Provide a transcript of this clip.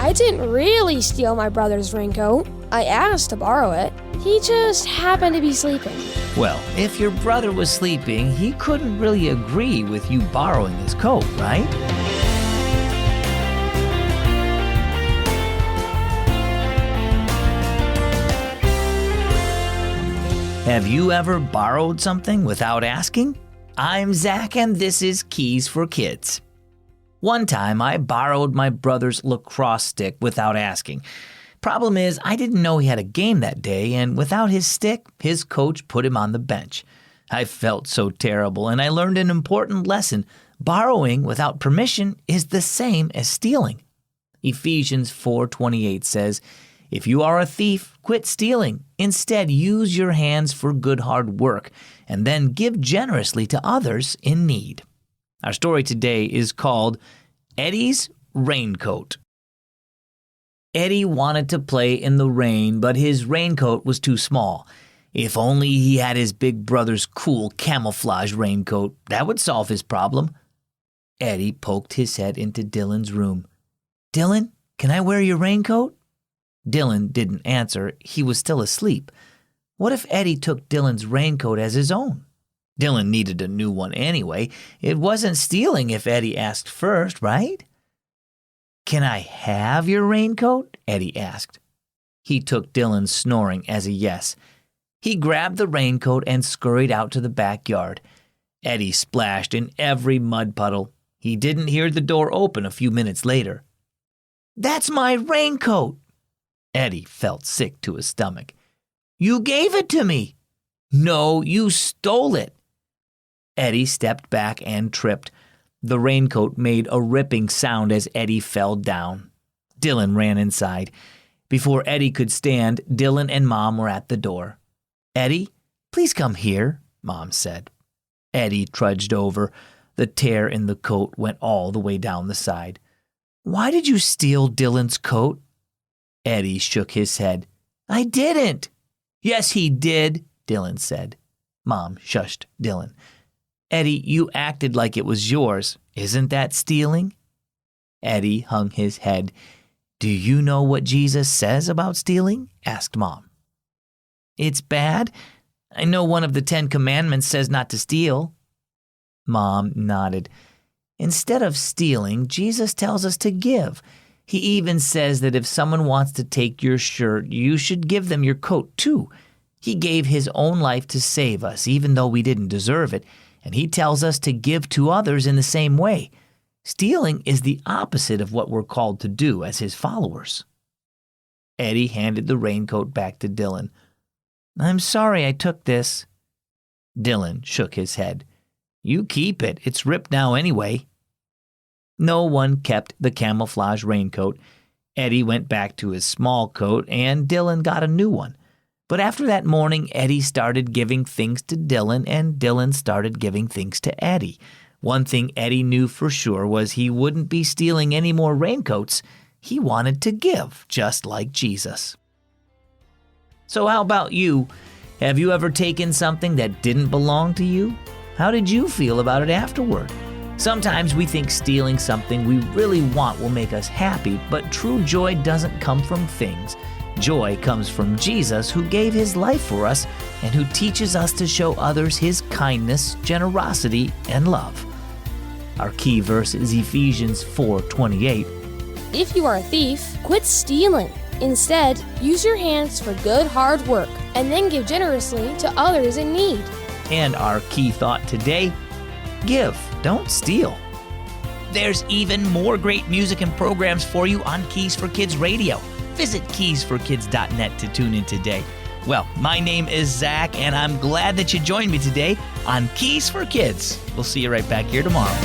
I didn't really steal my brother's raincoat. I asked to borrow it. He just happened to be sleeping. Well, if your brother was sleeping, he couldn't really agree with you borrowing his coat, right? Have you ever borrowed something without asking? I'm Zach, and this is Keys for Kids. One time, I borrowed my brother's lacrosse stick without asking. Problem is, I didn't know he had a game that day, and without his stick, his coach put him on the bench. I felt so terrible, and I learned an important lesson. Borrowing without permission is the same as stealing. Ephesians 4:28 says, "If you are a thief, quit stealing. Instead, use your hands for good hard work, and then give generously to others in need." Our story today is called Eddie's Raincoat. Eddie wanted to play in the rain, but his raincoat was too small. If only he had his big brother's cool camouflage raincoat, that would solve his problem. Eddie poked his head into Dylan's room. "Dylan, can I wear your raincoat?" Dylan didn't answer. He was still asleep. What if Eddie took Dylan's raincoat as his own? Dylan needed a new one anyway. It wasn't stealing if Eddie asked first, right? "Can I have your raincoat?" Eddie asked. He took Dylan's snoring as a yes. He grabbed the raincoat and scurried out to the backyard. Eddie splashed in every mud puddle. He didn't hear the door open a few minutes later. "That's my raincoat!" Eddie felt sick to his stomach. "You gave it to me." "No, you stole it." Eddie stepped back and tripped. The raincoat made a ripping sound as Eddie fell down. Dylan ran inside. Before Eddie could stand, Dylan and Mom were at the door. "Eddie, please come here," Mom said. Eddie trudged over. The tear in the coat went all the way down the side. "Why did you steal Dylan's coat?" Eddie shook his head. "I didn't." "Yes, he did," Dylan said. Mom shushed Dylan. "Eddie, you acted like it was yours. Isn't that stealing?" Eddie hung his head. "Do you know what Jesus says about stealing?" asked Mom. "It's bad. I know one of the 10 Commandments says not to steal." Mom nodded. "Instead of stealing, Jesus tells us to give. He even says that if someone wants to take your shirt, you should give them your coat too. He gave his own life to save us, even though we didn't deserve it, and he tells us to give to others in the same way. Stealing is the opposite of what we're called to do as his followers." Eddie handed the raincoat back to Dylan. "I'm sorry I took this." Dylan shook his head. "You keep it. It's ripped now anyway." No one kept the camouflage raincoat. Eddie went back to his small coat, and Dylan got a new one. But after that morning, Eddie started giving things to Dylan, and Dylan started giving things to Eddie. One thing Eddie knew for sure was he wouldn't be stealing any more raincoats. He wanted to give, just like Jesus. So how about you? Have you ever taken something that didn't belong to you? How did you feel about it afterward? Sometimes we think stealing something we really want will make us happy, but true joy doesn't come from things. Joy comes from Jesus, who gave his life for us and who teaches us to show others his kindness, generosity, and love. Our key verse is Ephesians 4:28. If you are a thief, quit stealing. Instead, use your hands for good hard work, and then give generously to others in need. And our key thought today, give, don't steal. There's even more great music and programs for you on Keys for Kids Radio. Visit keysforkids.net to tune in today. Well, my name is Zach, and I'm glad that you joined me today on Keys for Kids. We'll see you right back here tomorrow.